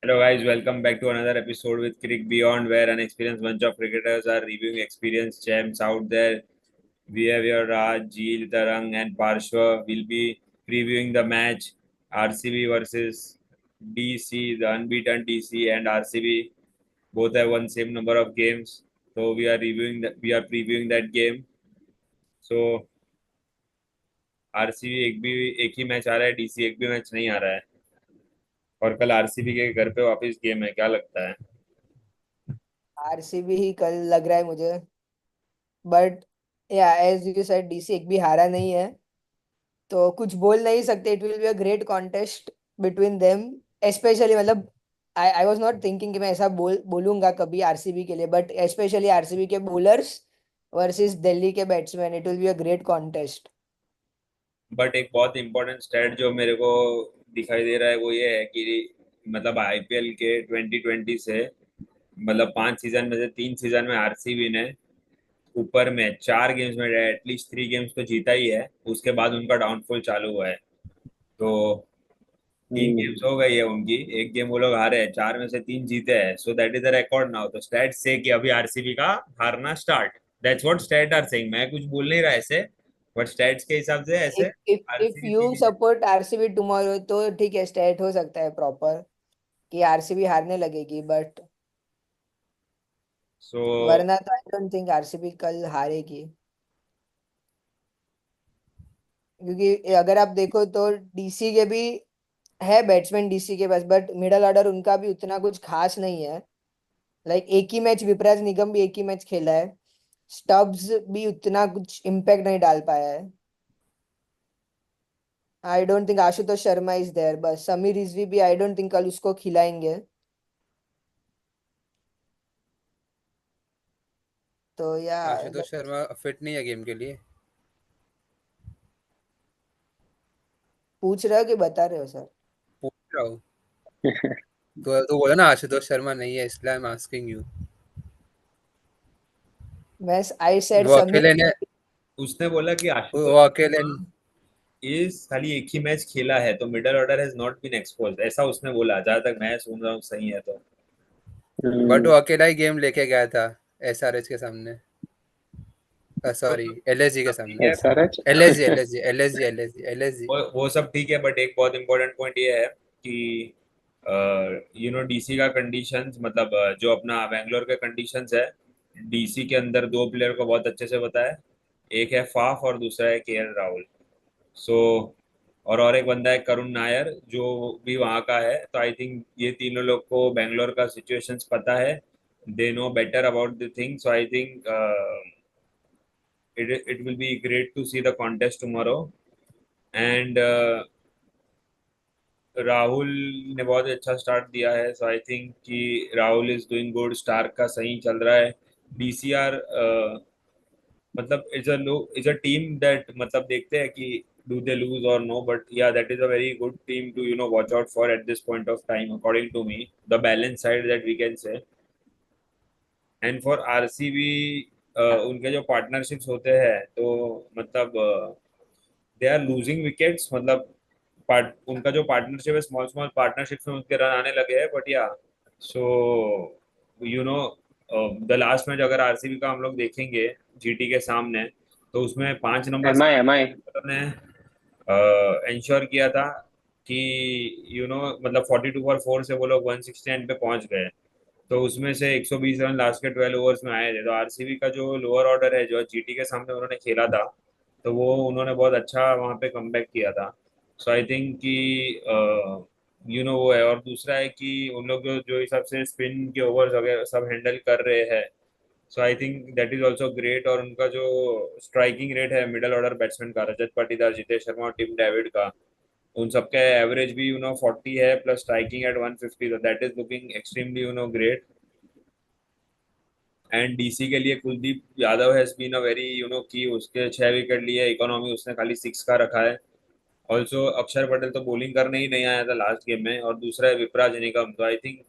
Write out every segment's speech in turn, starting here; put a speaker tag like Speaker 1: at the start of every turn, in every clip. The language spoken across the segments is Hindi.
Speaker 1: Hello guys, welcome back to another episode with Cricket Beyond, where an experienced bunch of cricketers are reviewing experienced champs out there. We have here Raj, Jeel, Tarang, and Parshva. Will be previewing the match RCB versus DC, the unbeaten DC and RCB. Both have won same number of games, so we are reviewing that. We are previewing that game. So RCB एक ही मैच आ रहा है, DC एक भी मैच नहीं आ रहा है, और कल RCB के घर पे वापस गेम है. क्या लगता है?
Speaker 2: आरसीबी ही कल लग रहा है मुझे। बट या एज यू सेड डीसी एक भी हारा नहीं है, तो कुछ बोल नहीं सकते। It will be a great contest between them. Specially मतलब आई आई वाज नॉट थिंकिंग कि मैं ऐसा बोलूंगा कभी आरसीबी के लिए, बट स्पेशली आरसीबी के बॉलर्स वर्सेस दिल्ली के batsman, it will be a great contest.
Speaker 1: But एक बहुत इंपॉर्टेंट स्टैट जो मेरे को दिखाई दे रहा है वो ये है कि मतलब आईपीएल के 2020 से, मतलब 5 सीजन में से 3 सीजन में आरसीबी ने ऊपर में 4 गेम्स में एटलीस्ट 3 गेम्स तो जीता ही है. उसके बाद उनका डाउनफॉल चालू हुआ है. तो 3 गेम्स हो गई है उनकी, एक गेम वो लोग हारे हैं, 4 में से 3 जीते हैं. So that is the record now. तो स्टैट से कि अभी आरसीबी का हारना start. That's what stat are saying. मैं कुछ बोल नहीं रहा ऐसे, बट स्टैट्स के हिसाब से ऐसे
Speaker 2: if
Speaker 1: RCB
Speaker 2: you
Speaker 1: 3.
Speaker 2: Support RCB tomorrow तो ठीक है, स्टेट हो सकता है प्रॉपर कि आरसीबी हारने लगेगी, बट
Speaker 1: सो
Speaker 2: वरना तो आई डोंट थिंक आरसीबी कल हारेगी। क्योंकि अगर आप देखो तो डीसी के भी है बैट्समैन डीसी के पास, बट मिडल ऑर्डर उनका भी उतना कुछ खास नहीं है। लाइक एक ही मैच विपराज निगम भी एक ही मैच खेला है। स्टब्स भी उतना कुछ इम्पैक्ट नहीं डाल पाया है। I don't think Ashutosh Sharma is there, बस समीर रिजवी भी आई डोंट थिंक कल उसको खिलाएंगे। तो या
Speaker 3: आशुतोष शर्मा फिट नहीं है गेम के लिए।
Speaker 2: पूछ रहे हो कि बता रहे हो सर?
Speaker 3: पूछ रहा हूँ। तो बोला ना आशुतोष शर्मा नहीं है, इसलिए आई एम आस्किंग यू।
Speaker 2: मैं आई सेड
Speaker 3: वो
Speaker 2: समीर।
Speaker 3: अकेले ने
Speaker 1: उसने बोला कि
Speaker 3: वो
Speaker 1: आशुतोष
Speaker 3: अकेले
Speaker 1: शर्मा इस खाली एक ही मैच खेला है, तो middle order has not been expose, ऐसा उसने बोला. जहां तक मैं सुन रहा हूँ सही है तो.
Speaker 3: बट वो अकेला ही गेम लेके गया था एसआरएच के सामने।
Speaker 1: वो
Speaker 3: सॉरी,
Speaker 1: सब
Speaker 3: एलएसजी के
Speaker 1: सब ठीक
Speaker 3: सामने।
Speaker 1: है.
Speaker 4: SRH
Speaker 3: LSG LSG LSG LSG LSG.
Speaker 1: वो सब ठीक है, बट एक बहुत इंपॉर्टेंट पॉइंट ये है कि डीसी का कंडीशंस, मतलब जो अपना बेंगलोर के कंडीशंस है, डीसी के अंदर 2 प्लेयर को बहुत अच्छे से पता है. एक है फाफ और दूसरा है केएल राहुल. सो और एक बंदा है करुण नायर जो भी वहाँ का है. तो आई थिंक ये तीनों लोग को बेंगलोर का सिचुएशंस पता है. They know better about the thing. So I think it will be great to see the contest tomorrow. And Rahul ने बहुत अच्छा स्टार्ट दिया है. सो आई थिंक कि Rahul is doing good. Starc का सही चल रहा है. डीसीआर मतलब इज अ टीम दैट, मतलब देखते हैं कि डू दे लूज और no, but yeah that is a very good team to watch out for at this point of time, according to me, the balance side that we can say. And for RCB उनके जो पार्टनरशिप्स होते हैं, तो मतलब दे आर लूजिंग विकेट्स. मतलब उनका जो पार्टनरशिप है, स्मॉल स्मॉल पार्टनरशिप में उनके रन आने लगे हैं. बट या so you know the last match अगर आरसीबी का हम लोग देखेंगे जीटी के सामने, तो उसमें 5 नंबर
Speaker 4: MI
Speaker 1: ने इंश्योर किया था कि मतलब 42 for 4 से वो लोग 169 पे पहुंच गए. तो उसमें से 120 रन लास्ट के 12 ओवर्स में आए थे. तो आरसीबी का जो लोअर ऑर्डर है, जो जीटी के सामने उन्होंने खेला था, तो वो उन्होंने बहुत अच्छा वहाँ पे कमबैक किया था. सो आई थिंक कि वो है. और दूसरा है कि उन लोग जो जो हिसाब से स्पिन के ओवर्स वगैरह सब हैंडल कर रहे हैं, so I think that is also great. और उनका जो स्ट्राइकिंग रेट है मिडल ऑर्डर बैट्समैन का, रजत पाटीदार, जितेश शर्मा और टिम डेविड का, उन सबका एवरेज भी 40 है, प्लस स्ट्राइकिंग एट 150. तो that is looking extremely great. And DC के लिए Kuldeep Yadav has been a very key उसके 6 विकेट लिए, इकोनॉमी उसने खाली 6 का रखा है. ऑल्सो अक्षर पटेल तो बॉलिंग करने ही नहीं आया था लास्ट गेम में. और दूसरा है विपराज निगम. तो I think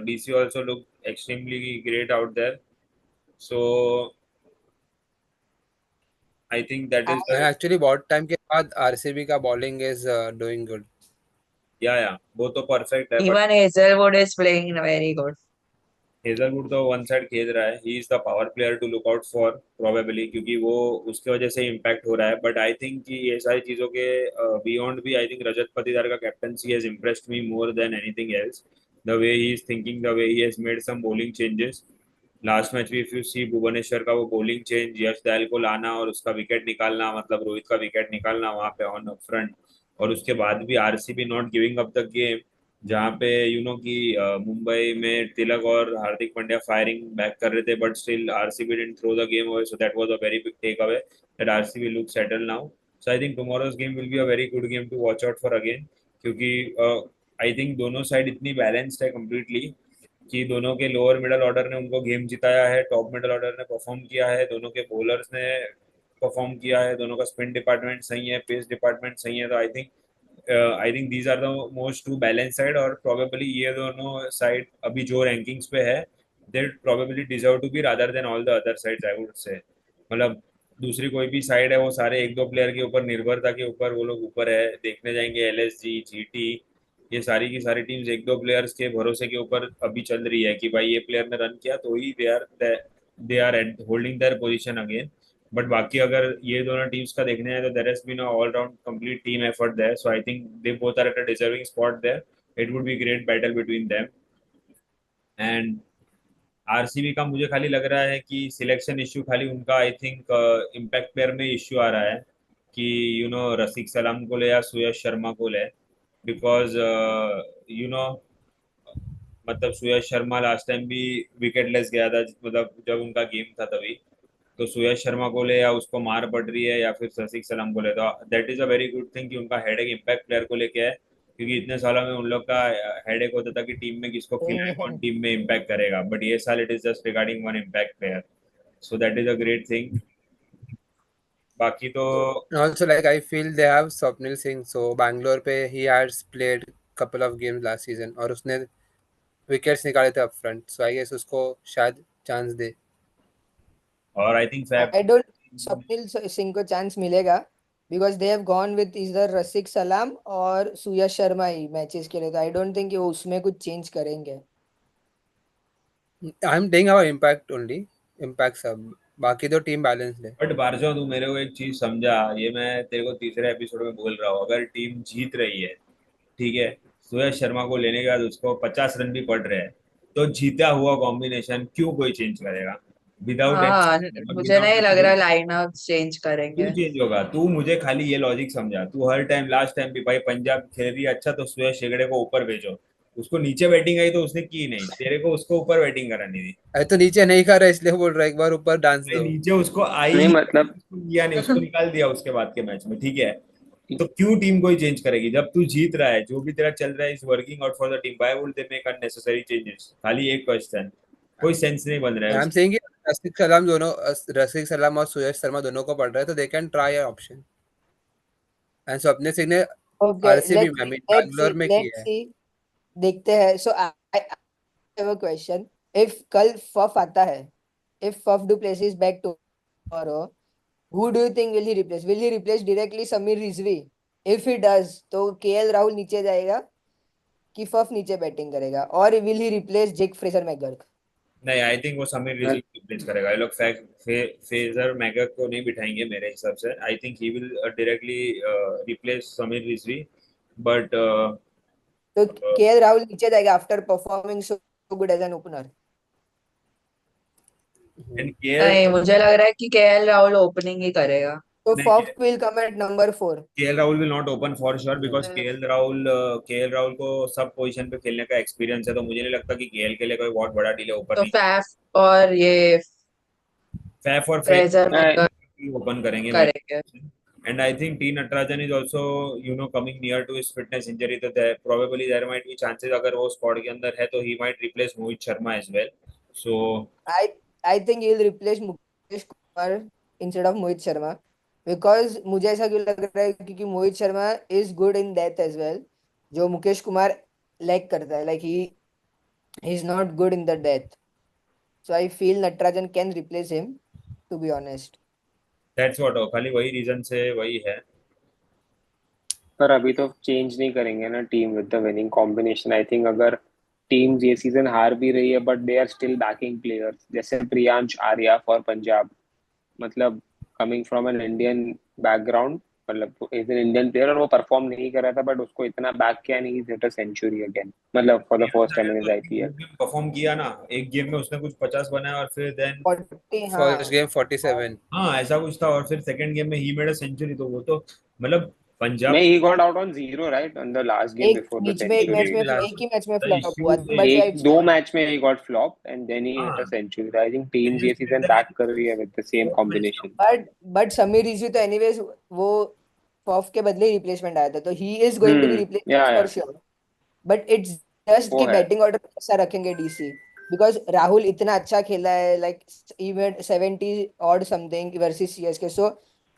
Speaker 1: DC also look extremely great out there. So I think that is the.
Speaker 3: Actually बहुत टाइम के बाद आरसीबी का बॉलिंग इज डूइंग गुड।
Speaker 1: या वो तो परफेक्ट है, but
Speaker 4: Even Hazelwood is playing very good.
Speaker 1: Hazlewood तो वन साइड खेल रहा है, he is the power player to look out for probably, क्योंकि वो उसके वजह से इम्पैक्ट हो रहा है। बट आई थिंक कि ये सारी चीज़ों के बियॉन्ड भी आई थिंक रजत पाटीदार का captaincy has impressed me more than anything else. The way he is thinking, the way he has made some bowling changes last match भी, इफ यू सी भुवनेश्वर का वो बॉलिंग चेंज, यश दयाल को लाना और उसका विकेट निकालना, मतलब रोहित का विकेट निकालना वहां पे ऑन फ्रंट, और उसके बाद भी RCB not giving up the game, जहाँ पे यू नो कि मुंबई में तिलक और हार्दिक पांड्या फायरिंग बैक कर रहे थे, but still RCB didn't throw the game away, so that was a very big take away that RCB look settle now. So I think tomorrow's game will be a very good game to watch out for again, क्योंकि आई थिंक दोनों साइड इतनी बैलेंस्ड है कम्प्लीटली कि दोनों के लोअर मिडल ऑर्डर ने उनको गेम जिताया है, टॉप मिडल ऑर्डर ने परफॉर्म किया है, दोनों के बॉलर्स ने परफॉर्म किया है, दोनों का स्पिन डिपार्टमेंट सही है, पेस डिपार्टमेंट सही है। तो I think these are the most two balance side, और प्रोबेबली ये दोनों साइड अभी जो रैंकिंग्स पे है, they probably deserve to be rather than all the other sides, I would say. मतलब दूसरी कोई भी साइड है वो सारे एक दो प्लेयर के ऊपर निर्भरता के ऊपर वो लोग ऊपर है, देखने जाएंगे एलएसजी जीटी, ये सारी की सारी टीम्स एक दो प्लेयर्स के भरोसे के ऊपर अभी चल रही है कि भाई ये प्लेयर ने रन किया तो ही they are holding their position again. But बाकी अगर ये दोनों टीम्स का देखने हैं तो there has been a all round complete team effort there, so I think they both are at a deserving spot there. It would be great battle between them. And RCB का मुझे खाली लग रहा है कि सिलेक्शन इश्यू खाली उनका, आई थिंक इम्पैक्ट प्लेयर में इश्यू आ रहा है कि रसिक सलाम को ले या सुयश शर्मा को ले, बिकॉज यू नो मतलब सुयश शर्मा लास्ट टाइम भी विकेटलेस गया था, मतलब जब उनका गेम था तभी, तो सुयश शर्मा को ले या उसको मार पड़ रही है या फिर रसिक सलाम को ले, तो that is a very good thing कि उनका हेडेक इम्पैक्ट प्लेयर को लेके है, क्योंकि इतने सालों में उन लोग का हेडेक होता था कि टीम में किसको खिलाए, कौन टीम में इम्पैक्ट करेगा, बट ये साल it is just regarding one impact player, so that is a great thing. बाकी तो
Speaker 3: Also, like I feel they have Swapnil Singh, so Bangalore पे he has played couple of games last season और उसने विकेट्स निकाले थे up front, so I guess उसको शायद चांस दे.
Speaker 1: और I think fab
Speaker 2: I don't Swapnil Singh को चांस मिलेगा because they have gone with इधर रसिक सलाम और सुयश शर्मा ही मैचेस के लिए, तो आई डोंट थिंक वो उसमें कुछ चेंज करेंगे।
Speaker 3: I am taking our impact only, impact सब, बाकी तो टीम बैलेंस्ड है.
Speaker 1: बट बारजो तू मेरे को एक चीज समझा, ये मैं तेरे को तीसरे एपिसोड में बोल रहा हूँ, अगर टीम जीत रही है, ठीक है, सुयश शर्मा को लेने के बाद उसको 50 रन भी पड़ रहे हैं, तो जीता हुआ कॉम्बिनेशन क्यों कोई चेंज करेगा विदाउट
Speaker 4: हाँ, मुझे नहीं लग रहा
Speaker 1: विदाउट
Speaker 4: लाइनअप चेंज
Speaker 1: क्यों
Speaker 4: करेंगे।
Speaker 1: चेंज होगा? तू मुझे खाली ये लॉजिक समझा, तू हर टाइम लास्ट टाइम भी भाई पंजाब खेल रही है अच्छा तो सुयश हेगड़े को ऊपर भेजो, उसको नीचे बैटिंग आई तो उसने की नहीं, तेरे को उसको ऊपर बैटिंग करानी थी।
Speaker 3: अरे तो नीचे नहीं कर रहा इसलिए बोल रहा है एक बार ऊपर डांस
Speaker 1: भाई
Speaker 3: दो.
Speaker 1: नीचे उसको आई
Speaker 5: नहीं
Speaker 1: ही,
Speaker 5: मतलब
Speaker 1: उसको लिया नहीं, उसको निकाल दिया उसके बाद के मैच में, ठीक है, तो क्यों टीम कोई चेंज करेगी जब तू जीत रहा है, जो भी तेरा चल रहा है is working out for the team, why would they make unnecessary changes? खाली एक क्वेश्चन, कोई सेंस नहीं बन रहा है
Speaker 3: आई एम सेइंग रसिक सलाम और सुयश शर्मा दोनों को पड़ रहा है तो they can try option. And Swapnil Singh ने
Speaker 2: ओके
Speaker 3: आरसीबी
Speaker 2: लेट्स
Speaker 3: में, I
Speaker 2: see
Speaker 3: mean
Speaker 2: let's see
Speaker 3: Bangalore में
Speaker 2: लेट्स
Speaker 3: किया है.
Speaker 2: सी देखते हैं। So I have a question, if कल फफ आता है, if Faf du Plessis back tomorrow, who do you think will he replace? Will he replace directly Samir Rizvi? If he does, तो केएल राहुल नीचे जाएगा कि फफ नीचे बैटिंग करेगा, और will he replace Jake Fraser McGurk?
Speaker 1: नहीं, आई थिंक वो समीर रिजवी रिप्लेस करेगा, ये लोग फेजर मैगर को नहीं बिठाएंगे मेरे हिसाब से, I think he will directly replace Sameer Rizvi, but
Speaker 2: तो केएल राहुल नीचे जाएगा after performing so good as an opener.
Speaker 1: And
Speaker 4: नहीं, मुझे लग रहा है कि केएल राहुल ओपनिंग ही करेगा।
Speaker 2: तो
Speaker 1: नहीं,
Speaker 2: Faf will come at number 4।
Speaker 1: KL Rahul will not open for sure, because KL Rahul को सब पोजीशन पे खेलने का एक्सपीरियंस है, तो मुझे नहीं लगता कि केएल के लिए कोई बहुत बड़ा डीले ऊपर
Speaker 4: तो
Speaker 1: नहीं।
Speaker 4: फैफ और ये
Speaker 1: फैफ और
Speaker 4: फ्रेजर
Speaker 1: फ्रेज
Speaker 4: मैकर
Speaker 1: ओपन करेंगे मेरे,
Speaker 4: करेंगे।
Speaker 1: And I think T Natarajan is also coming near to his fitness injury, तो probably there might be chances, अगर वो स्क्वाड के अंदर है तो he might replace Mohit Sharma as well, so
Speaker 2: I I think he will replace Mukesh Kumar instead of Mohit Sharma, because मुझे ऐसा क्यों लग रहा है क्योंकि Mohit Sharma is good in death as well, जो मुकेश कुमार लैक करता है, like he is not good in the death. So I feel Natarajan can replace him, to be honest.
Speaker 1: That's what, खाली वही रीजन से वही है।
Speaker 3: पर अभी तो चेंज नहीं करेंगे ना team with the winning combination. I think अगर टीम्स ये सीजन हार भी रही है but they are still backing players, जैसे प्रियांश आर्या फॉर पंजाब, मतलब coming from an Indian background, मतलब इज एन इंडियन प्लेयर और वो परफॉर्म नहीं कर रहा था बट उसको इतना बैक किया, नहीं हिट अ सेंचुरी अगेन, मतलब for the first time in his IPL.
Speaker 1: Perform किया ना, एक गेम में उसने कुछ 50 बनाया और फिर देन
Speaker 2: 40,
Speaker 3: फर्स्ट
Speaker 2: हाँ।
Speaker 3: गेम 47।
Speaker 1: हाँ ऐसा कुछ था, और फिर सेकंड गेम में ही मेड अ सेंचुरी। तो वो तो मतलब पंजाब
Speaker 3: नहीं, he got out on zero right on the last game
Speaker 2: एक
Speaker 3: before the
Speaker 2: बीच में एक मैच
Speaker 3: century.
Speaker 2: में
Speaker 3: Last,
Speaker 2: एक ही मैच में
Speaker 1: द
Speaker 2: फ्लॉप
Speaker 1: इश्यू
Speaker 2: हुआ था, बट या
Speaker 3: एक
Speaker 2: इट्स
Speaker 3: दो
Speaker 2: फाइन।
Speaker 3: मैच में he got flopped and then he hit a
Speaker 1: हाँ
Speaker 3: century. So I think teams ये season
Speaker 1: then
Speaker 3: back कर रही है with the same combination.
Speaker 2: But Sameer Rizvi तो एनीवेज वो फॉफ के बदले रिप्लेसमेंट आया था, तो he is going to be
Speaker 3: yeah
Speaker 2: replaced for sure. But it's just
Speaker 3: वो
Speaker 2: कि
Speaker 3: है।
Speaker 2: बैटिंग ऑर्डर कैसा रखेंगे डीसी, बिकॉज राहुल इतना अच्छा खेला है, लाइक इवन 70 और something versus CSK. So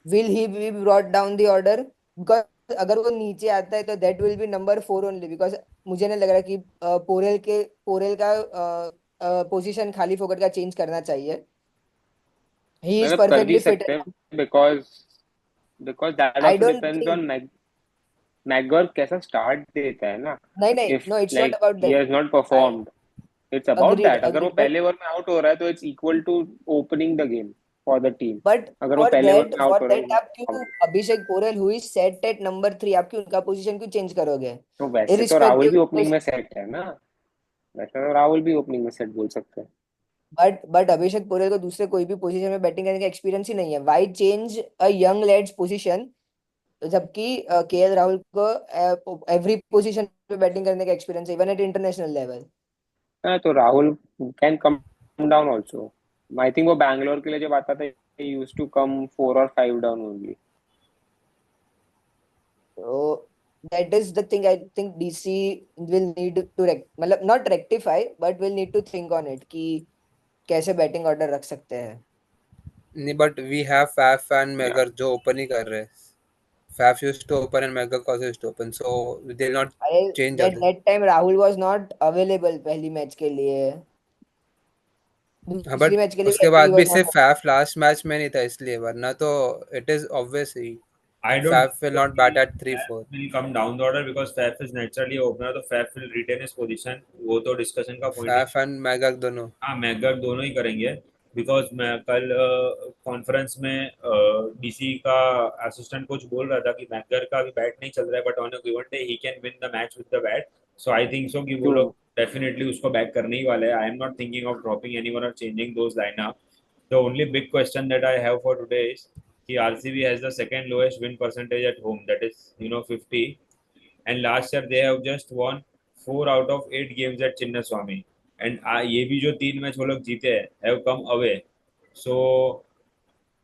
Speaker 2: will he be brought down the order? Because अगर वो नीचे आता है तो that will B number 4 only, because मुझे नहीं लग रहा कि पोरेल का पोजीशन खाली फोकट का चेंज करना चाहिए। ही इज
Speaker 3: मतलब कर भी
Speaker 2: परफेक्टली फिट।
Speaker 3: सकते हैं because because that
Speaker 2: I
Speaker 3: also
Speaker 2: don't
Speaker 3: depends
Speaker 2: think,
Speaker 3: on McGurk कैसा स्टार्ट देता है ना।
Speaker 2: नहीं नहीं,
Speaker 3: If
Speaker 2: no it's not
Speaker 3: like
Speaker 2: about
Speaker 3: he
Speaker 2: that.
Speaker 3: has not
Speaker 2: I
Speaker 3: performed, it's about
Speaker 2: agreed
Speaker 3: that। अगर वो
Speaker 2: अग्रीड
Speaker 3: पहले ओवर में आउट हो रहा है तो it's equal to opening the game for the team।
Speaker 2: But
Speaker 3: अगर वो पहले ओवर में आउट
Speaker 2: फॉर
Speaker 3: हो रहा
Speaker 2: दैट
Speaker 3: है
Speaker 2: आप क्यों Abhishek Porel who is set at number 3, आप क्यों उनका पोजीशन क्यों चेंज करोगे?
Speaker 3: तो वैसे तो राहुल
Speaker 2: इरिस्पेक्टिव,
Speaker 3: भी ओपनिंग में सेट है ना। वैसे तो राहुल भी ओपनिंग में सेट बोल सकते हैं।
Speaker 2: बट अभिषेक पोरेल को दूसरे कोई भी पोजीशन में बैटिंग करने का एक्सपीरियंस ही नहीं है। Why change a young leads position, जबकि केएल राहुल को एवरी पोजीशन पे बैटिंग करने का एक्सपीरियंस है, इवन एट इंटरनेशनल लेवल।
Speaker 3: हाँ तो Rahul can come down also. I think वो बैंगलोर के लिए जब आता था यूज टू कम 4 और 5 down only.
Speaker 2: So that is the thing. I think DC will need to मतलब not rectify, but will need to think on it कि कैसे बैटिंग ऑर्डर रख सकते हैं।
Speaker 3: नहीं but we have Faf and
Speaker 1: yeah.
Speaker 3: मैगर जो ओपन ही कर रहे हैं। Faf used to open and मैगर also used to open, so they will not
Speaker 2: अरे
Speaker 3: change
Speaker 2: that
Speaker 3: other.
Speaker 2: That time Rahul was not available पहली मैच के लिए,
Speaker 3: हाँ
Speaker 2: दूसरी
Speaker 3: बट
Speaker 2: मैच के लिए
Speaker 3: उसके
Speaker 2: भी
Speaker 3: बाद भी
Speaker 2: वाज
Speaker 3: सिर्फ
Speaker 2: नॉट।
Speaker 3: फैफ लास्ट मैच में नहीं था इसलिए, वरना तो it is obvious he
Speaker 1: I don't
Speaker 3: Faf will
Speaker 1: think
Speaker 3: not bat at 3-4।
Speaker 1: Faf will come down the order because Faf is naturally a opener, तो Faf will retain his position। वो तो डिस्कशन का point he
Speaker 3: Faf and megger दोनों।
Speaker 1: हाँ मैकगर्क दोनों ही करेंगे। बिकॉज मैं कल कॉन्फ्रेंस में डीसी का असिस्टेंट कोच बोल रहा था कि मैकगर्क का अभी बैट नहीं चल रहा है, but on a given day he can win the match with the bat. So I think so कि वो
Speaker 3: ट्रू।
Speaker 1: लोग डेफिनेटली उसको बैक करने ही वाले हैं। I am not thinking of dropping anyone और changing those lineup. The only big question that I have for today is कि RCB has the second lowest win percentage at home, that is 50, and last year they have just won 4 out of 8 games at Chinnaswamy, and ये भी जो 3 मैच वो लोग जीते हैं have come away। So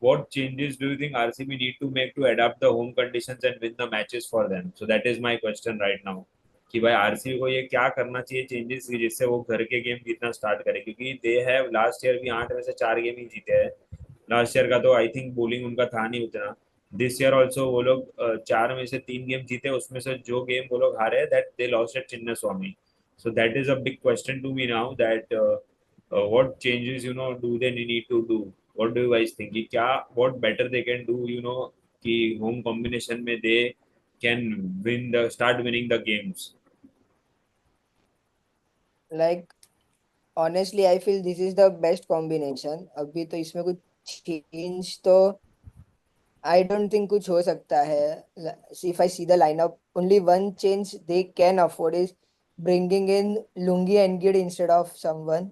Speaker 1: what changes do you think RCB need to make to adapt the home conditions and win the matches for them? So that is my question right now कि भाई आरसीबी को ये क्या करना चाहिए चेंजेस जिससे वो घर के गेम जीतना स्टार्ट करे, क्योंकि दे हैव लास्ट ईयर भी 8 में से 4 गेम ही जीते हैं। लास्ट ईयर का तो आई थिंक बॉलिंग उनका था नहीं उतना। दिस ईयर ऑल्सो वो लोग 4 में से 3 गेम जीते, उसमें से जो गेम वो लोग हारे that they lost at Chinnaswamy. So that is a big question to me now that what changes do they need to do. What do you guys think कि क्या what better they can do कि होम कॉम्बिनेशन में they can win the start winning the games.
Speaker 2: Like honestly I feel this is the best combination. अभी तो इसमें कुछ चेंज तो आई डोंट थिंक कुछ हो सकता है। If I see the lineup, only one change they can afford is bringing in Lungi and instead of someone,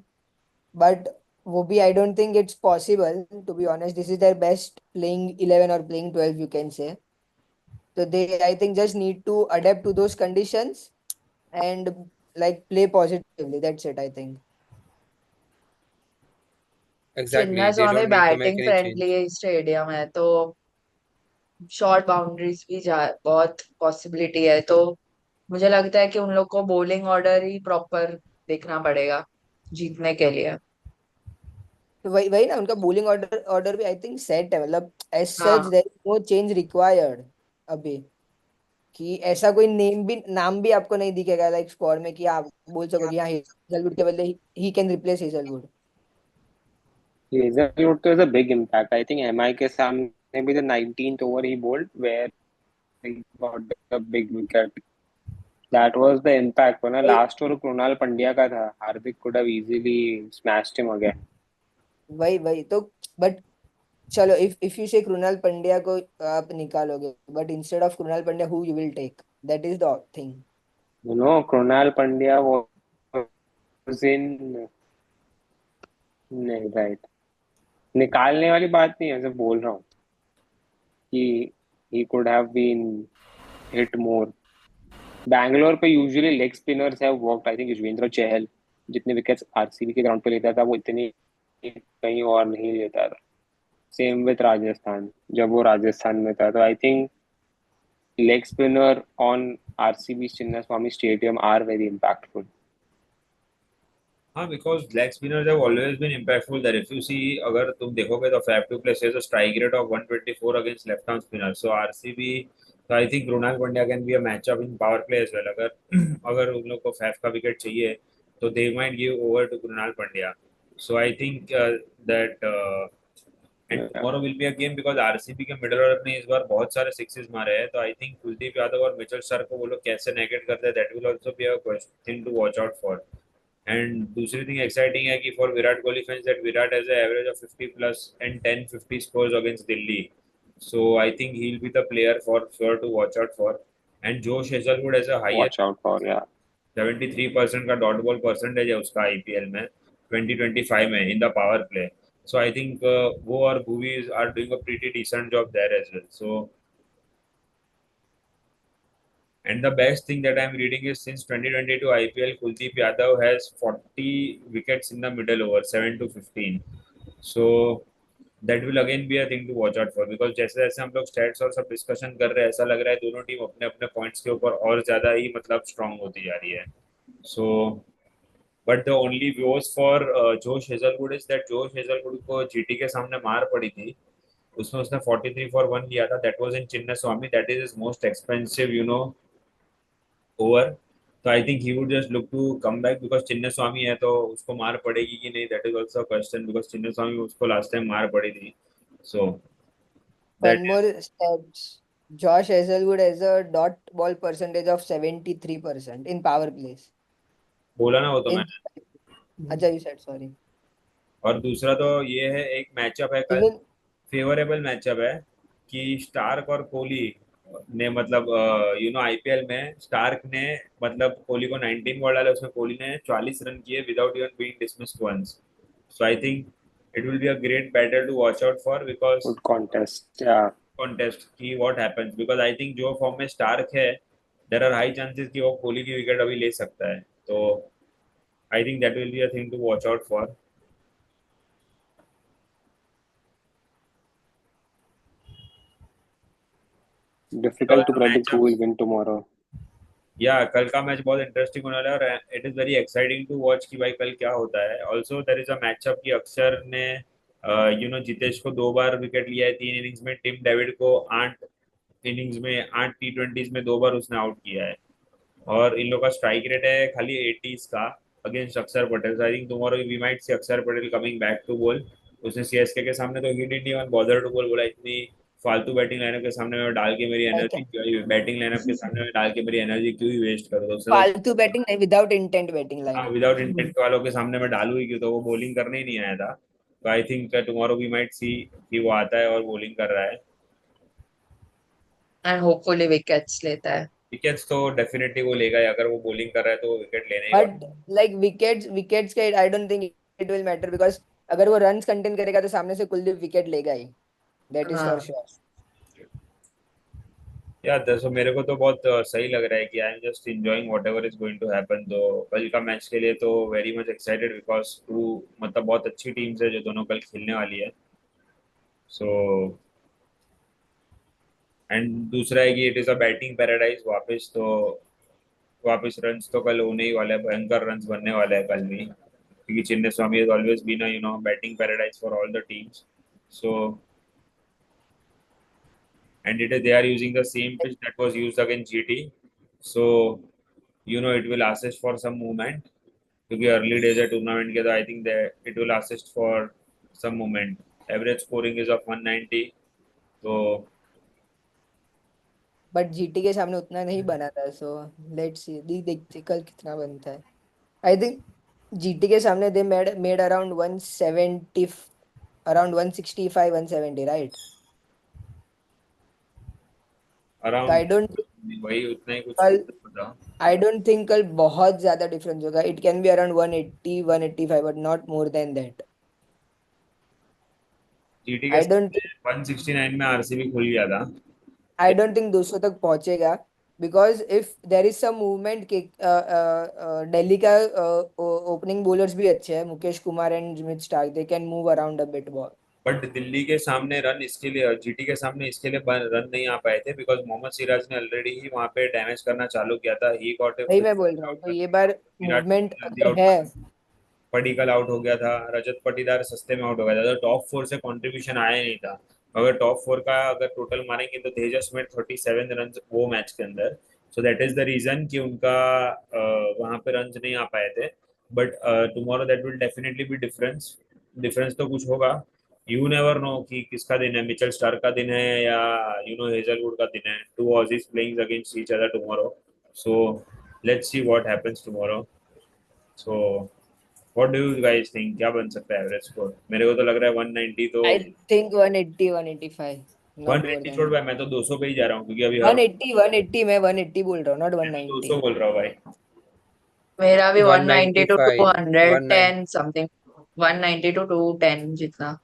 Speaker 2: but वो भी I don't think it's possible to be honest. This is their best playing 11 और प्लेइंग 12 यू कैन से। तो they I think just need to adapt to those conditions and like play positively, that's it I think।
Speaker 3: एग्जैक्टली, they
Speaker 4: Chinnaswamy
Speaker 3: don't need to make
Speaker 4: batting
Speaker 3: any change.
Speaker 4: Friendly stadium है, तो शॉर्ट बाउंड्रीज भी जा बहुत पॉसिबिलिटी है। तो मुझे लगता है कि उन लोग को बॉलिंग ऑर्डर ही प्रॉपर देखना पड़ेगा जीतने के लिए।
Speaker 2: तो वही वही ना, उनका बॉलिंग ऑर्डर ऑर्डर भी आई थिंक सेट है, मतलब एज सच
Speaker 4: हाँ,
Speaker 2: there is no change required अभी। कि ऐसा कोई नाम भी आपको नहीं दिखेगा लाइक स्क्वाड में कि आप बोल सको कि हाँ हेजलवुड के बदले he can replace Hazlewood.
Speaker 3: Hazlewood तो is a big impact. I think MI के सामने भी the 19th over he bowled where got a big wicket. That was the impact. वरना
Speaker 2: वही
Speaker 3: last over कृणाल पंड्या का था. Hardik could have easily smashed him again.
Speaker 2: वही वही तो बट चलो इफ यू से कृणाल पंड्या को आप निकालोगे but instead of Krunal Pandya who you will take that is the thing
Speaker 3: You know, Krunal Pandya was in. नहीं, right. निकालने वाली बात नहीं है, सिर्फ बोल रहा हूँ कि he could have been hit more. Bangalore पे usually leg spinners have worked. I think Yuzvendra Chahal जितने विकेट्स आरसीबी के ग्राउंड पे लेता था वो इतनी कहीं और नहीं लेता था. सेम विथ राजस्थान, जब वो राजस्थान में था. तो I think leg spinner on RCB Chinnaswamy stadium are very impactful.
Speaker 1: हाँ, because leg spinners have always been impactful there. If you see, अगर तुम देखोगे तो Fab du Plessis has a strike rate of 124 against left arm spinners. So RCB, so I think Krunal Pandya can be a matchup in power play as well. अगर अगर उन लोग को Fab का विकेट चाहिए तो they might give over to Krunal Pandya. So I think that and tomorrow will be a game because RCB के मिडल ऑर्डर ने इस बार बहुत सारे सिक्सेस मारे हैं. तो आई थिंक कुलदीप यादव और मिचेल स्टार्क को वो लोग कैसे नेगेट करते हैं, that will also be a thing to watch out for. And दूसरी थिंग एक्साइटिंग है कि for Virat Kohli fans that Virat has an average of 50 plus and 10-50 scores against Delhi. So I think he will be the player for sure to watch out for. And Josh Hazlewood as a
Speaker 3: watch
Speaker 1: highest
Speaker 3: out for. या
Speaker 1: 73% का डॉट बॉल परसेंटेज है उसका आईपीएल में 2025 में in the power play. So I think वो और Bhuvi are doing a pretty decent job there as well. So and the best thing that I'm reading is since 2022 IPL, Kuldeep Yadav has 40 wickets in the middle over 7 to 15. So that will again be a thing to watch out for because जैसे जैसे हम लोग स्टैट्स और सब डिस्कशन कर रहे हैं ऐसा लग रहा है दोनों टीम अपने अपने पॉइंट्स के ऊपर और ज्यादा ही मतलब स्ट्रांग होती जा रही है. So but the only views for Josh Hazlewood is that Josh Hazlewood को जीटी के सामने मार पड़ी थी. उसमें उसने 43 फॉर 1 लिया था. That was in Chinnaswamy. That is his most expensive over. तो I think he would just look to come back because Chinnaswamy है तो उसको मार पड़ेगी कि नहीं, that is also question because Chinnaswamy उसको लास्ट टाइम मार पड़ी थी. So
Speaker 2: one
Speaker 1: that
Speaker 2: more steps Josh Hazelwood has a dot ball percentage of 73% in power plays.
Speaker 1: बोला ना वो तो
Speaker 2: In
Speaker 1: मैंने.
Speaker 2: अच्छा you said sorry.
Speaker 1: और दूसरा तो ये है एक मैचअप है कल,
Speaker 2: Even
Speaker 1: फेवरेबल मैचअप है कि स्टार्क और कोहली ने मतलब आईपीएल में स्टार्क ने मतलब कोहली को 19 बॉल डाले उसमें कोहली ने 44 रन किए without even being dismissed once. So I think it will be a great battle to watch out for because
Speaker 3: good contest. Yeah
Speaker 1: contest की what happens because I think जो फॉर्म में स्टार्क है देर आर हाई चांसेस कि वो कोहली की विकेट अभी ले सकता है. तो I think that will be a thing to watch out for.
Speaker 3: Difficult to predict who will win tomorrow.
Speaker 1: Yeah कल का मैच बहुत इंटरेस्टिंग होने वाला है और it is very exciting to watch कि भाई कल क्या होता है. Also there is a matchup कि अक्षर ने जितेश को 2 बार विकेट लिया है 3 इनिंग्स में. टिम डेविड को 8 इनिंग्स में 8 T20s में 2 बार उसने आउट किया है. और इन लोग का स्ट्राइक रेट है खाली 80s का against Akshar Patel. I think tomorrow we might see Akshar Patel coming back to bowl. उसने सीएसके के सामने तो he didn't even bother to bowl. बोला इतनी फालतू बैटिंग लाइनअप के सामने में डाल के मेरी
Speaker 2: I
Speaker 1: एनर्जी
Speaker 2: can
Speaker 1: क्यों बैटिंग लाइनअप के सामने में डाल के मेरी एनर्जी क्यों ही वेस्ट करो. तो उसने तो
Speaker 2: फालतू बैटिंग नहीं विदाउट इंटेंट बैटिंग
Speaker 1: हाँ
Speaker 2: लाइनअप.
Speaker 1: विदाउट इंटेंट वालों के सामने में डालू ही क्यों, तो वो बॉलिंग करने ही नहीं आया था. तो I think tomorrow we might see कि वो आता है और बॉलिंग कर रहा है.
Speaker 4: एंड होपफुली विकेट्स लेता है.
Speaker 1: विकेट्स तो डेफिनेटली वो लेगा ही. अगर वो बॉलिंग कर रहा है तो वो विकेट लेने ही वाला
Speaker 2: बट लाइक विकेट्स के आई don't think it will matter because अगर वो रन्स कंटेन करेगा तो सामने से कुलदीप विकेट लेगा ही. दैट इज फॉर
Speaker 4: हाँ.
Speaker 2: श्योर.
Speaker 1: है. या दसो मेरे को तो बहुत सही लग रहा है कि I am just enjoying whatever is going to happen. तो कल का मैच के लिए तो very much excited because to मतलब बहुत अच्छी टीम्स है जो दोनों कल खेलने वाली है. सो एंड दूसरा है कि it is a batting paradise वापस. तो वापस रन्स तो कल होने ही वाले हैं, भयंकर रन्स बनने वाले हैं कल भी क्योंकि चिन्ने स्वामी has always been a batting paradise for all the teams. So and they are using the same pitch that was used against GT. So it will assist for some movement क्योंकि अर्ली डेज है टूर्नामेंट के. तो I think it will assist for some movement. Average scoring is of 190. तो
Speaker 2: बट जीटी के सामने उतना नहीं बना था, सो लेट्स सी, देखते कल कितना बनता है। आई थिंक जीटी के सामने they made around 170, around 165 170, right? तो
Speaker 1: अराउंड वही उतना ही कुछ
Speaker 2: कल
Speaker 1: पता।
Speaker 2: आई डोंट थिंक कल बहुत ज्यादा डिफरेंस होगा। It can be around 180 185, but not more than that.
Speaker 1: GT के
Speaker 2: आई डोंट
Speaker 1: सामने 169 में आरसीबी खुल गया था।
Speaker 2: आई डोंट थिंक 200 तक पहुंचेगा, because if there is some movement के दिल्ली का ओपनिंग बॉलर्स भी अच्छे हैं, Mukesh Kumar and Smith Starc, they can move around a bit ball.
Speaker 1: But Delhi के सामने रन इसके लिए, जीटी के सामने इसके लिए रन नहीं आ पाए थे बिकॉज मोहम्मद सिराज ने ऑलरेडी ही वहां पे डैमेज करना चालू किया था। ही गॉट ए
Speaker 2: वही
Speaker 1: फुल
Speaker 2: मैं बोल रहा हूँ,
Speaker 1: आउट
Speaker 2: तो
Speaker 1: कर
Speaker 2: ये
Speaker 1: दिया,
Speaker 2: बार
Speaker 1: विराट
Speaker 2: मूवमेंट
Speaker 1: कोहली जल्दी
Speaker 2: अगर
Speaker 1: आउट,
Speaker 2: है।
Speaker 1: पडिक्कल आउट हो गया था, रजत पाटीदार सस्ते में आउट हो गया था, तो टॉप फोर से कंट्रीब्यूशन आया ही नहीं था। अगर टॉप फोर का अगर टोटल मारेंगे तो तेजस मेड 37 रन वो मैच के अंदर। So that is the reason कि उनका वहां पे रन नहीं आ पाए थे। But tomorrow that will definitely be difference, difference तो कुछ होगा। यू नेवर नो कि किसका दिन है, मिचेल स्टार्क का दिन है या हेजलवुड का दिन है। Two Aussies playing against each other tomorrow, so let's see what happens tomorrow. So what do you guys think, क्या बन सकता है एवरेज स्कोर? मेरे को तो लग रहा है 190 तो।
Speaker 2: I think 180 185, not more
Speaker 1: 180
Speaker 2: than
Speaker 1: छोड़
Speaker 2: दैट।
Speaker 1: भाई, मैं तो 200 पे ही जा रहा हूँ क्योंकि अभी हर
Speaker 2: 180 180, मैं 180 बोल रहा हूँ, नॉट
Speaker 1: मैं तो
Speaker 2: 190।
Speaker 1: 200 बोल रहा हूँ भाई।
Speaker 4: मेरा भी 190 to
Speaker 5: 195,
Speaker 4: 210 समथिंग, 190 to 210 जितना।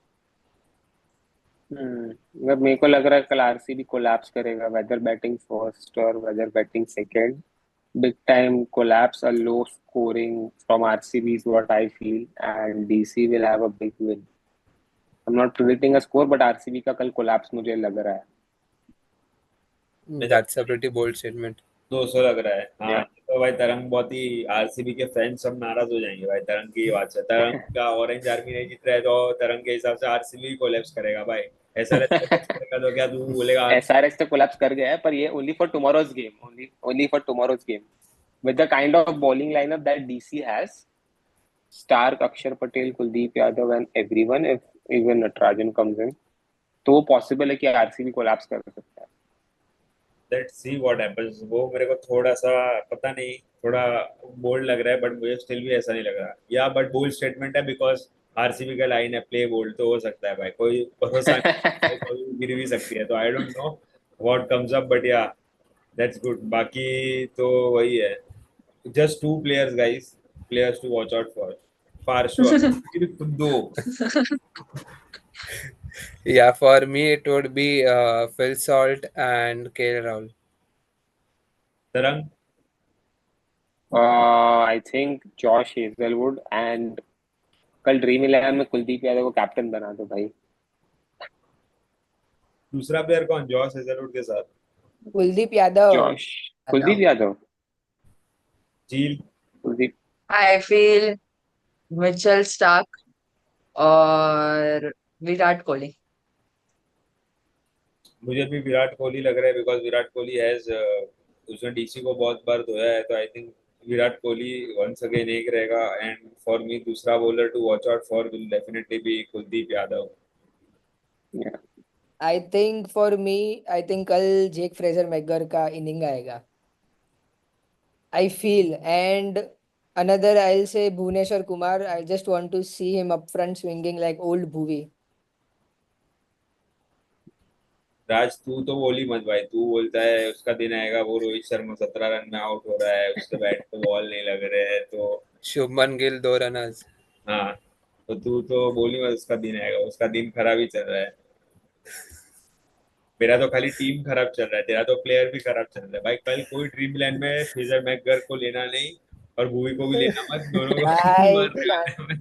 Speaker 3: मतलब मेरे को लग रहा है कल आरसीबी कोलैप्स करेगा, वेदर बैटिंग फर्स्ट और whether batting second. Big time collapse, a low scoring from RCB is what I feel, and DC will have a big win. I'm not predicting a score, but RCB का कल collapse मुझे लग रहा है।
Speaker 5: That's a pretty bold statement.
Speaker 1: 200 लग रहा है हाँ।
Speaker 3: Yeah.
Speaker 1: तो भाई तरंग बहुत ही, आरसीबी के फैंस सब नाराज हो जाएंगे भाई तरंग की बात से। तरंग का ऑरेंज आर्मी नहीं जीत रहा है तो तरंग के हिसाब से आरसीबी कोलैप्स करेगा भाई। ऐसा रहता है तो क्या तू बोलेगा?
Speaker 3: SRH तो collapse कर गया है, पर ये only for tomorrow's game, only for tomorrow's game. With the kind of bowling lineup that DC has, Stark, Akshar Patel, Kuldeep Yadav, and everyone, if even Natarajan comes in, तो वो possible है कि आरसीबी कोलैप्स कर सकता है।
Speaker 1: Let's see what happens. वो मेरे को थोड़ा सा पता नहीं, थोड़ा बोल्ड लग रहा है बट मुझे स्टिल भी ऐसा नहीं लग रहा। या बट बोल्ड स्टेटमेंट है बिकॉज आरसीबी का लाइन है प्ले बोल्ड, तो हो सकता है भाई, कोई भरोसा नहीं, कोई गिर भी सकती है। तो I don't know what comes up, but yeah that's good. बाकी तो वही है, just two players guys, players to watch out for, पार्श्व सिर्फ दो।
Speaker 5: Yeah, for me it would be Phil Salt and KL Rahul.
Speaker 1: तरंग
Speaker 3: I think Josh Hazelwood, and कल ड्रीम 11 में कुलदीप यादव को कैप्टन बना दो भाई।
Speaker 1: दूसरा प्लेयर कौन जॉस हेजलवुड के साथ?
Speaker 2: कुलदीप यादव।
Speaker 3: जॉश, कुलदीप यादव,
Speaker 1: झील।
Speaker 3: Kuldeep.
Speaker 4: I feel Mitchell Starc और विराट कोहली।
Speaker 1: मुझे भी विराट कोहली लग रहा है बिकॉज विराट कोहली हैज, उसने डीसी को बहुत बार धोया है, तो I think Virat Kohli once again एक रहेगा। एंड फॉर मी दूसरा bowler to watch out for will definitely be Kuldeep Yadav.
Speaker 2: I think for me, I think कल जेक फ्रेजर मैकगर का इनिंग आएगा, I feel. And another I say Bhuvneshwar Kumar, I just want to see him up front swinging like old Bhuvi.
Speaker 1: राज तू तो बोल ही मत भाई, तू बोलता है उसका दिन आएगा, वो रोहित शर्मा 17 रन में आउट हो रहा है, उसके बैट पे बॉल नहीं लग रहे हैं तो।
Speaker 5: Shubman Gill 2 runners.
Speaker 1: हाँ, तो तू तो बोल ही मत उसका दिन आएगा, उसका दिन खराब ही चल रहा है। मेरा तो खाली टीम खराब चल रहा है, तेरा तो प्लेयर भी खराब चल रहा है भाई। कल कोई ड्रीम लाइन में फ्रेजर मैकगर को लेना नहीं और भूवी को भी लेना मत, दोनों को
Speaker 2: भाई
Speaker 1: मार रहे हो में।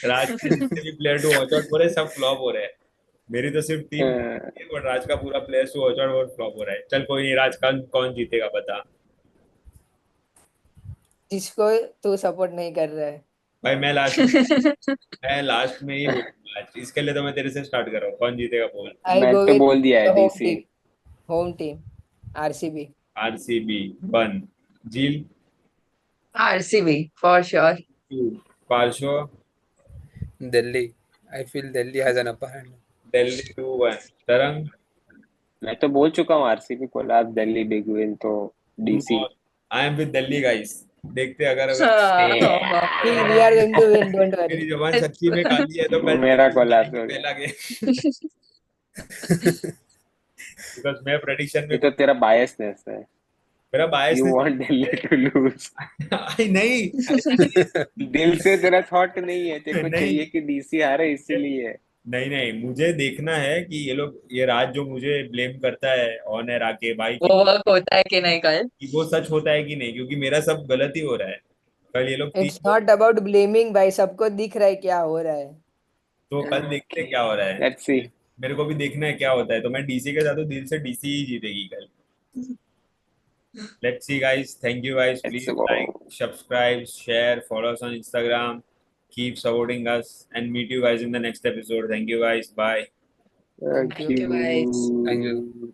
Speaker 1: राज के जितने भी प्लेयर टू वॉच आउट हो रहे हैं सब फ्लॉप हो रहे हैं। मेरी तो सिर्फ टीम है बट राज का पूरा प्लेयर टू वॉच आउट और फ्लॉप हो रहा है। चल कोई नहीं, राज का कौन जीतेगा बता।
Speaker 2: जिसको तू सपोर्ट नहीं कर रहा है।
Speaker 1: भाई मैं लास्ट में ही बोलूंगा आज, इसके लिए तो मैं तेरे से स्टार्ट कर रहा हूँ, कौन जीतेगा बोल।
Speaker 2: आई
Speaker 3: मैं
Speaker 2: गो
Speaker 3: तो
Speaker 2: विद
Speaker 3: बोल दिया है
Speaker 2: होम
Speaker 3: डीसी।
Speaker 2: टीम, होम टीम आरसीबी।
Speaker 1: आरसीबी 1, जील
Speaker 4: आरसीबी फॉर श्योर।
Speaker 1: 2, पार्शो
Speaker 5: Delhi. I feel Delhi has an upper hand.
Speaker 1: Delhi 2-1, Tarang
Speaker 3: मैं तो बोल चुका हूँ RCB collapse, Delhi big win, तो DC.
Speaker 1: I am with Delhi guys. देखते अगर अगर
Speaker 2: We are going to win, don't worry.
Speaker 1: मेरी जबान सच्ची में काली है तो कल
Speaker 3: मेरा
Speaker 1: दिल्ली
Speaker 3: कोलैप्स
Speaker 1: जीतेगी
Speaker 3: हो गया।
Speaker 1: पहला गेम। बिकॉज मैं प्रेडिक्शन
Speaker 3: ये
Speaker 1: में
Speaker 3: तो तेरा बायसनेस है,
Speaker 1: मेरा bias
Speaker 3: you want Delhi to lose.
Speaker 1: नहीं
Speaker 3: दिल से तेरा थॉट नहीं है, तेरे को
Speaker 1: नहीं
Speaker 3: चाहिए कि डीसी हारे इसीलिए।
Speaker 1: नहीं नहीं, मुझे देखना है कि ये लोग, ये राज जो मुझे ब्लेम करता है ऑन एयर आके भाई
Speaker 4: वो वर्क होता है कि नहीं कल?
Speaker 1: कि वो सच होता है कि नहीं, क्योंकि मेरा सब गलत ही हो रहा है। कल ये लोग
Speaker 2: It's not about blaming भाई, सबको दिख रहा है क्या हो रहा है।
Speaker 1: तो कल देखते हैं क्या हो रहा है।
Speaker 3: Let's see.
Speaker 1: मेरे को भी देखना है क्या होता है, तो मैं डीसी के साथ हूँ, दिल से डीसी ही जीतेगी कल। Let's see guys, thank you guys,
Speaker 3: let's
Speaker 1: please
Speaker 3: go.
Speaker 1: Like, subscribe, share, follow us on Instagram, keep supporting us, and meet you guys in the next episode. Thank you guys, bye.
Speaker 2: Thank
Speaker 3: thank
Speaker 2: you.
Speaker 4: Okay, guys.
Speaker 5: Thank you.
Speaker 3: You.